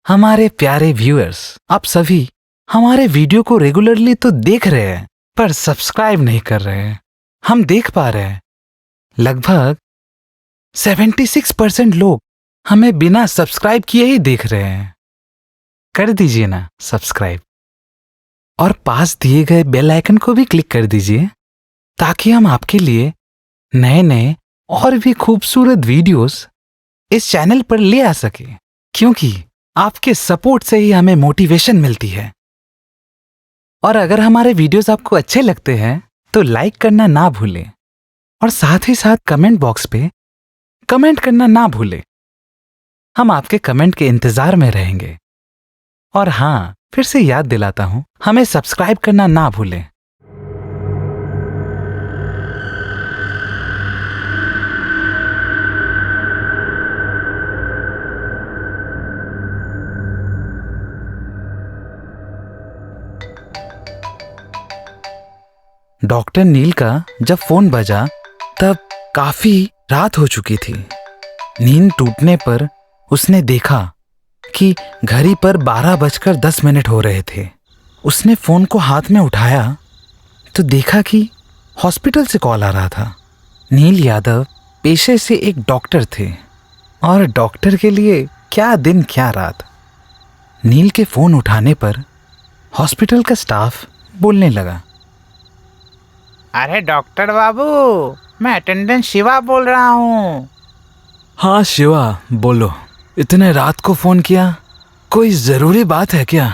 हमारे प्यारे व्यूअर्स, आप सभी हमारे वीडियो को रेगुलरली तो देख रहे हैं पर सब्सक्राइब नहीं कर रहे हैं। हम देख पा रहे हैं लगभग 76% लोग हमें बिना सब्सक्राइब किए ही देख रहे हैं। कर दीजिए ना सब्सक्राइब और पास दिए गए बेल आइकन को भी क्लिक कर दीजिए ताकि हम आपके लिए नए नए और भी खूबसूरत वीडियोस इस चैनल पर ले आ सके, क्योंकि आपके सपोर्ट से ही हमें मोटिवेशन मिलती है। और अगर हमारे वीडियोस आपको अच्छे लगते हैं तो लाइक करना ना भूलें और साथ ही साथ कमेंट बॉक्स पे कमेंट करना ना भूलें। हम आपके कमेंट के इंतजार में रहेंगे। और हाँ, फिर से याद दिलाता हूं, हमें सब्सक्राइब करना ना भूलें। डॉक्टर नील का जब फोन बजा तब काफी रात हो चुकी थी। नींद टूटने पर उसने देखा कि घड़ी पर 12:10 हो रहे थे। उसने फोन को हाथ में उठाया तो देखा कि हॉस्पिटल से कॉल आ रहा था। नील यादव पेशे से एक डॉक्टर थे और डॉक्टर के लिए क्या दिन क्या रात। नील के फोन उठाने पर हॉस्पिटल का स्टाफ बोलने लगा, अरे डॉक्टर बाबू, मैं अटेंडेंट शिवा बोल रहा हूँ। हाँ शिवा, बोलो। इतने रात को फोन किया, कोई जरूरी बात है क्या?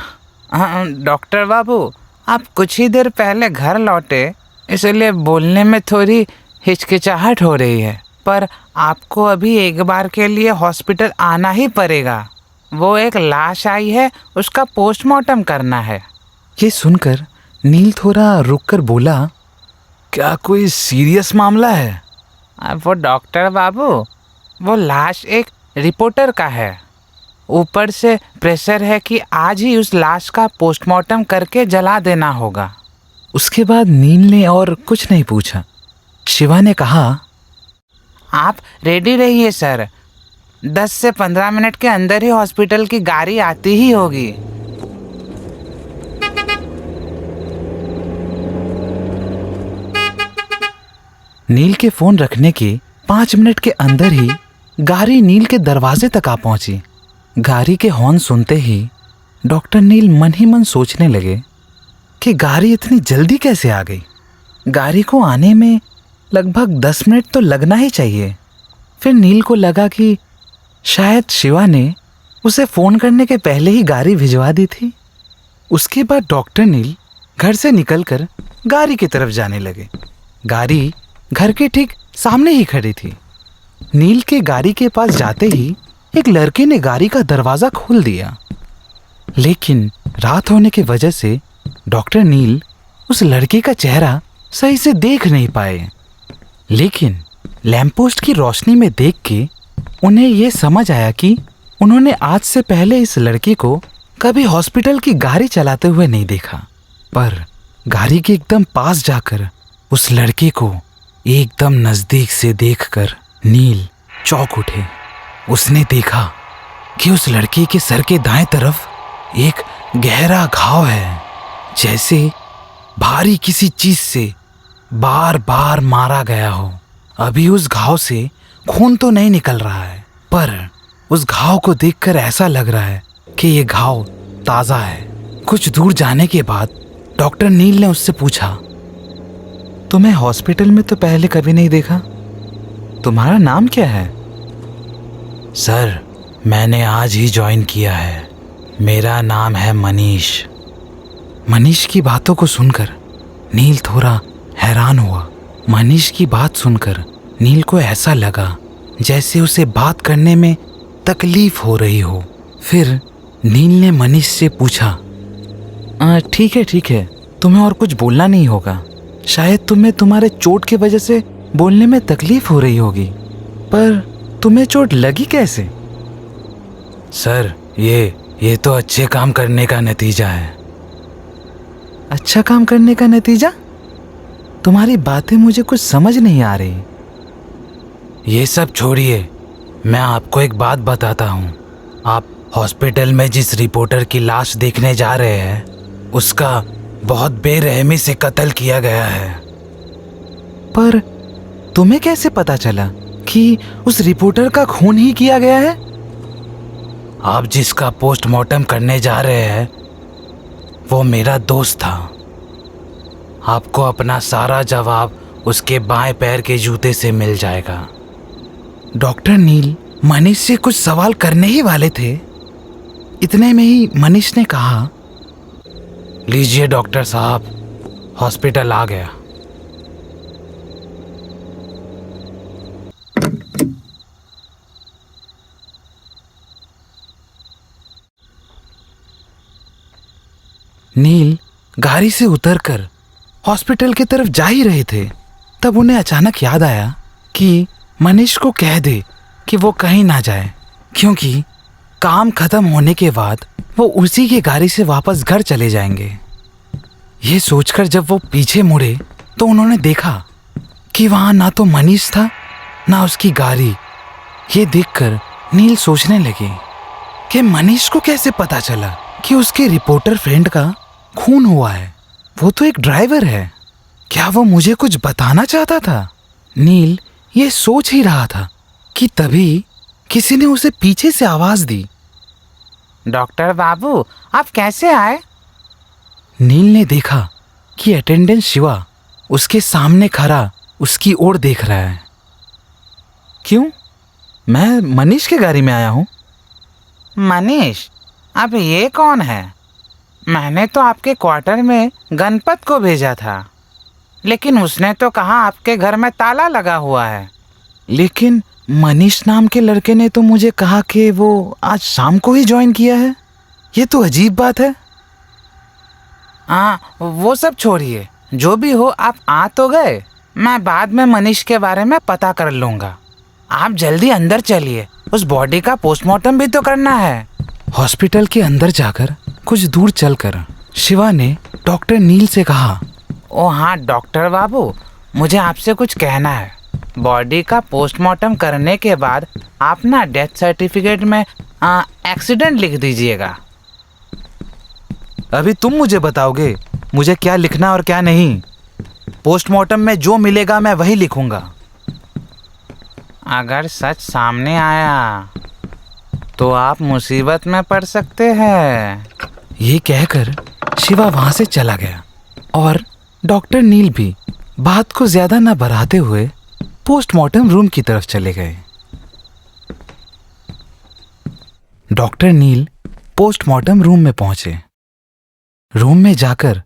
हाँ डॉक्टर बाबू, आप कुछ ही देर पहले घर लौटे, इसलिए बोलने में थोड़ी हिचकिचाहट हो रही है। पर आपको अभी एक बार के लिए हॉस्पिटल आना ही पड़ेगा। वो एक लाश आई है, उसका पोस्टमार्टम करना है। ये सुनकर नील थोड़ा रुककर बोला, क्या कोई सीरियस मामला है? वो डॉक्टर बाबू, वो लाश एक रिपोर्टर का है। ऊपर से प्रेशर है कि आज ही उस लाश का पोस्टमार्टम करके जला देना होगा। उसके बाद नील ने और कुछ नहीं पूछा। शिवा ने कहा, आप रेडी रहिए सर, 10 से 15 मिनट के अंदर ही हॉस्पिटल की गाड़ी आती ही होगी। नील के फोन रखने के 5 मिनट के अंदर ही गाड़ी नील के दरवाजे तक आ पहुंची। गाड़ी के हॉर्न सुनते ही डॉक्टर नील मन ही मन सोचने लगे कि गाड़ी इतनी जल्दी कैसे आ गई। गाड़ी को आने में लगभग 10 मिनट तो लगना ही चाहिए। फिर नील को लगा कि शायद शिवा ने उसे फ़ोन करने के पहले ही गाड़ी भिजवा दी थी। उसके बाद डॉक्टर नील घर से निकलकर गाड़ी की तरफ जाने लगे। गाड़ी घर के ठीक सामने ही खड़ी थी। नील के गाड़ी के पास जाते ही एक लड़के ने गाड़ी का दरवाज़ा खोल दिया, लेकिन रात होने की वजह से डॉक्टर नील उस लड़के का चेहरा सही से देख नहीं पाए। लेकिन लैंपपोस्ट की रोशनी में देख के उन्हें यह समझ आया कि उन्होंने आज से पहले इस लड़के को कभी हॉस्पिटल की गाड़ी चलाते हुए नहीं देखा। पर गाड़ी के एकदम पास जाकर उस लड़के को एकदम नजदीक से देखकर नील चौंक उठे। उसने देखा कि उस लड़के के सर के दाएं तरफ एक गहरा घाव है, जैसे भारी किसी चीज से बार बार मारा गया हो। अभी उस घाव से खून तो नहीं निकल रहा है, पर उस घाव को देखकर ऐसा लग रहा है कि ये घाव ताजा है। कुछ दूर जाने के बाद डॉक्टर नील ने उससे पूछा, तुम्हें हॉस्पिटल में तो पहले कभी नहीं देखा, तुम्हारा नाम क्या है? सर, मैंने आज ही ज्वाइन किया है, मेरा नाम है मनीष। मनीष की बातों को सुनकर नील थोड़ा हैरान हुआ। मनीष की बात सुनकर नील को ऐसा लगा जैसे उसे बात करने में तकलीफ हो रही हो। फिर नील ने मनीष से पूछा, ठीक है, तुम्हें और कुछ बोलना नहीं होगा। शायद तुम्हें तुम्हारे चोट की वजह से बोलने में तकलीफ हो रही होगी, पर तुम्हें चोट लगी कैसे? सर, ये तो अच्छे काम करने का नतीजा है। अच्छा काम करने का नतीजा? तुम्हारी बातें मुझे कुछ समझ नहीं आ रही। ये सब छोड़िए, मैं आपको एक बात बताता हूँ। आप हॉस्पिटल में जिस रिपोर्टर की लाश देखने जा रहे हैं उसका बहुत बेरहमी से कत्ल किया गया है। पर तुम्हें कैसे पता चला कि उस रिपोर्टर का खून ही किया गया है? आप जिसका पोस्टमार्टम करने जा रहे हैं वो मेरा दोस्त था। आपको अपना सारा जवाब उसके बाएं पैर के जूते से मिल जाएगा। डॉक्टर नील मनीष से कुछ सवाल करने ही वाले थे, इतने में ही मनीष ने कहा, लीजिए डॉक्टर साहब, हॉस्पिटल आ गया। नील गाड़ी से उतरकर हॉस्पिटल की तरफ जा ही रहे थे, तब उन्हें अचानक याद आया कि मनीष को कह दे कि वो कहीं ना जाए, क्योंकि काम खत्म होने के बाद वो उसी की गाड़ी से वापस घर चले जाएंगे। ये सोचकर जब वो पीछे मुड़े तो उन्होंने देखा कि वहां ना तो मनीष था ना उसकी गाड़ी। ये देखकर नील सोचने लगे कि मनीष को कैसे पता चला कि उसके रिपोर्टर फ्रेंड का खून हुआ है। वो तो एक ड्राइवर है, क्या वो मुझे कुछ बताना चाहता था? नील ये सोच ही रहा था कि तभी किसी ने उसे पीछे से आवाज दी, डॉक्टर बाबू, आप कैसे आए? नील ने देखा कि अटेंडेंट शिवा उसके सामने खड़ा उसकी ओर देख रहा है। क्यों? मैं मनीष के गाड़ी में आया हूँ। मनीष? अब ये कौन है? मैंने तो आपके क्वार्टर में गणपत को भेजा था, लेकिन उसने तो कहा आपके घर में ताला लगा हुआ है। लेकिन मनीष नाम के लड़के ने तो मुझे कहा कि वो आज शाम को ही ज्वाइन किया है। ये तो अजीब बात है। हाँ, वो सब छोड़िए, जो भी हो आप आ तो गए। मैं बाद में मनीष के बारे में पता कर लूँगा। आप जल्दी अंदर चलिए, उस बॉडी का पोस्टमार्टम भी तो करना है। हॉस्पिटल के अंदर जाकर कुछ दूर चलकर शिवा ने डॉक्टर नील से कहा, ओ हाँ डॉक्टर बाबू, मुझे आपसे कुछ कहना है। बॉडी का पोस्टमार्टम करने के बाद आप ना डेथ सर्टिफिकेट में एक्सीडेंट लिख दीजिएगा। अभी तुम मुझे बताओगे मुझे क्या लिखना और क्या नहीं? पोस्टमार्टम में जो मिलेगा मैं वही लिखूंगा। अगर सच सामने आया तो आप मुसीबत में पड़ सकते हैं। ये कहकर शिवा वहां से चला गया और डॉक्टर नील भी बात को ज्यादा न बढ़ाते हुए पोस्टमार्टम रूम की तरफ चले गए। डॉक्टर नील पोस्टमार्टम रूम में पहुंचे। रूम में जाकर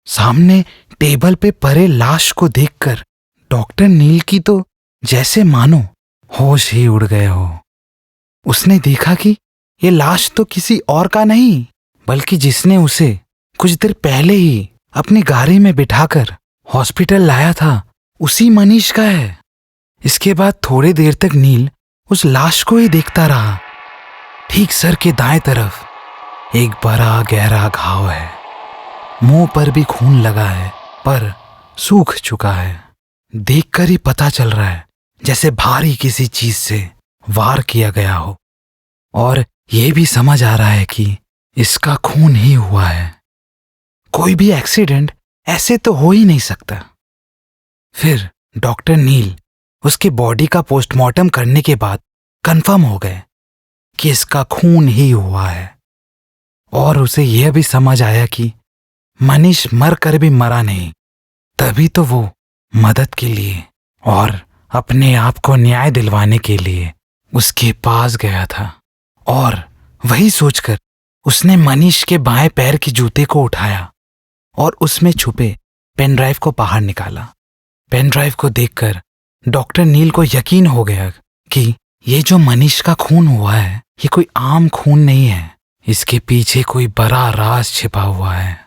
सामने टेबल पे पड़े लाश को देखकर डॉक्टर नील की तो जैसे मानो होश ही उड़ गए हो। उसने देखा कि ये लाश तो किसी और का नहीं, बल्कि जिसने उसे कुछ देर पहले ही अपनी गाड़ी में बिठाकर हॉस्पिटल लाया था उसी मनीष का है। इसके बाद थोड़ी देर तक नील उस लाश को ही देखता रहा। ठीक सर के दाएं तरफ एक बड़ा गहरा घाव है। मुंह पर भी खून लगा है, पर सूख चुका है। देखकर ही पता चल रहा है जैसे भारी किसी चीज से वार किया गया हो, और यह भी समझ आ रहा है कि इसका खून ही हुआ है। कोई भी एक्सीडेंट ऐसे तो हो ही नहीं सकता। फिर डॉक्टर नील उसके बॉडी का पोस्टमार्टम करने के बाद कंफर्म हो गए कि इसका खून ही हुआ है, और उसे यह भी समझ आया कि मनीष मर कर भी मरा नहीं। तभी तो वो मदद के लिए और अपने आप को न्याय दिलवाने के लिए उसके पास गया था, और वही सोचकर उसने मनीष के बाएं पैर के जूते को उठाया और उसमें छुपे पेन ड्राइव को बाहर निकाला। पेन ड्राइव को देखकर डॉक्टर नील को यकीन हो गया कि ये जो मनीष का खून हुआ है ये कोई आम खून नहीं है, इसके पीछे कोई बड़ा राज छिपा हुआ है।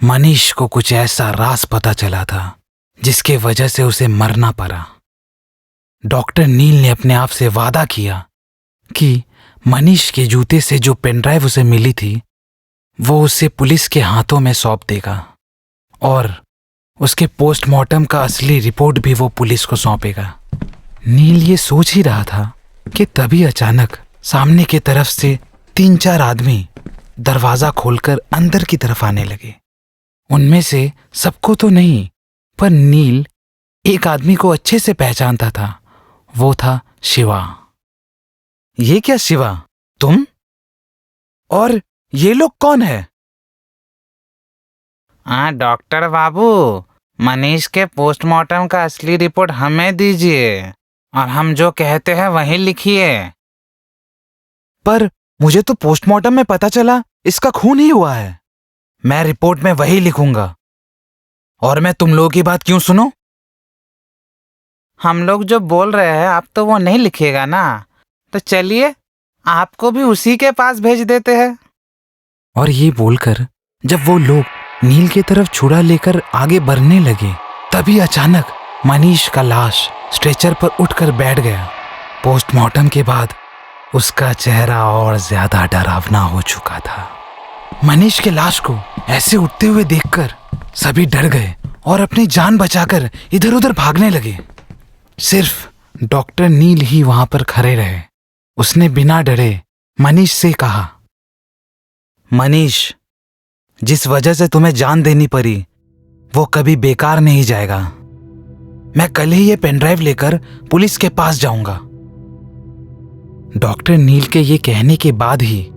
मनीष को कुछ ऐसा राज पता चला था जिसके वजह से उसे मरना पड़ा। डॉक्टर नील ने अपने आप से वादा किया कि मनीष के जूते से जो पेन ड्राइव उसे मिली थी वो उसे पुलिस के हाथों में सौंप देगा, और उसके पोस्टमार्टम का असली रिपोर्ट भी वो पुलिस को सौंपेगा। नील ये सोच ही रहा था कि तभी अचानक सामने की तरफ से 3-4 आदमी दरवाजा खोलकर अंदर की तरफ आने लगे। उनमें से सबको तो नहीं, पर नील एक आदमी को अच्छे से पहचानता था। वो था शिवा। ये क्या शिवा, तुम? और ये लोग कौन है? हाँ डॉक्टर बाबू, मनीष के पोस्टमार्टम का असली रिपोर्ट हमें दीजिए और हम जो कहते हैं वही लिखिए। पर मुझे तो पोस्टमार्टम में पता चला इसका खून ही हुआ है। मैं रिपोर्ट में वही लिखूंगा। और मैं तुम लोगों की बात क्यों सुनूं? हम लोग जो बोल रहे हैं आप तो वो नहीं लिखिएगा ना, तो चलिए आपको भी उसी के पास भेज देते हैं। और ये बोलकर जब वो लोग नील की तरफ छुरा लेकर आगे बढ़ने लगे, तभी अचानक मनीष का लाश स्ट्रेचर पर उठकर बैठ गया। पोस्टमार्टम के बाद उसका चेहरा और ज्यादा डरावना हो चुका था। मनीष के लाश को ऐसे उठते हुए देखकर सभी डर गए और अपनी जान बचाकर इधर उधर भागने लगे। सिर्फ डॉक्टर नील ही वहां पर खड़े रहे। उसने बिना डरे मनीष से कहा, मनीष, जिस वजह से तुम्हें जान देनी पड़ी वो कभी बेकार नहीं जाएगा। मैं कल ही ये पेनड्राइव लेकर पुलिस के पास जाऊंगा। डॉक्टर नील के ये कहने के बाद ही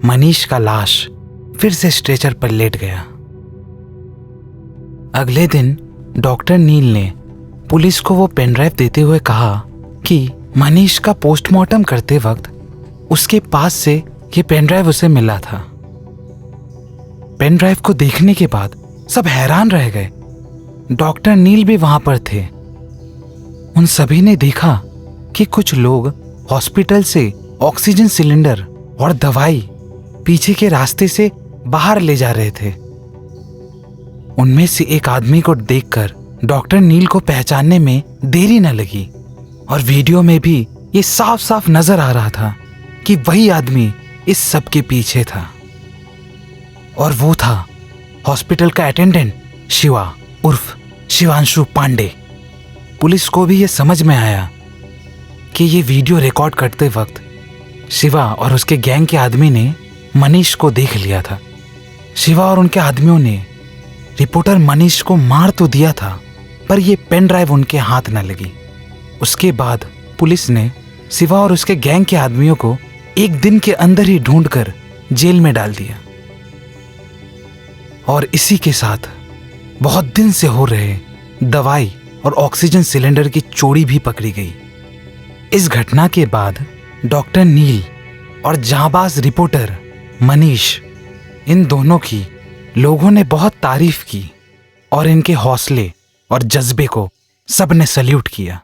मनीष का लाश फिर से स्ट्रेचर पर लेट गया। अगले दिन डॉक्टर नील ने पुलिस को वो पेनड्राइव देते हुए कहा कि मनीष का पोस्टमार्टम करते वक्त उसके पास से ये पेनड्राइव उसे मिला था। पेनड्राइव को देखने के बाद सब हैरान रह गए। डॉक्टर नील भी वहां पर थे। उन सभी ने देखा कि कुछ लोग हॉस्पिटल से ऑक्सीजन सिलेंडर और दवाई पीछे के रास्ते से बाहर ले जा रहे थे। उनमें से एक आदमी को देखकर डॉक्टर नील को पहचानने में देरी न लगी और वीडियो में भी ये साफ साफ नजर आ रहा था कि वही आदमी इस सब के पीछे था। और वो था हॉस्पिटल का अटेंडेंट शिवा उर्फ शिवांशु पांडे। पुलिस को भी ये समझ में आया कि ये वीडियो रिकॉर्ड करते वक्त शिवा और उसके गैंग के आदमी ने मनीष को देख लिया था। शिवा और उनके आदमियों ने रिपोर्टर मनीष को मार तो दिया था, पर यह पेन ड्राइव उनके हाथ न लगी। उसके बाद पुलिस ने शिवा और उसके गैंग के आदमियों को एक दिन के अंदर ही ढूंढकर जेल में डाल दिया। और इसी के साथ बहुत दिन से हो रहे दवाई और ऑक्सीजन सिलेंडर की चोरी भी पकड़ी गई। इस घटना के बाद डॉक्टर नील और जांबाज रिपोर्टर मनीष, इन दोनों की लोगों ने बहुत तारीफ की और इनके हौसले और जज्बे को सबने सल्यूट किया।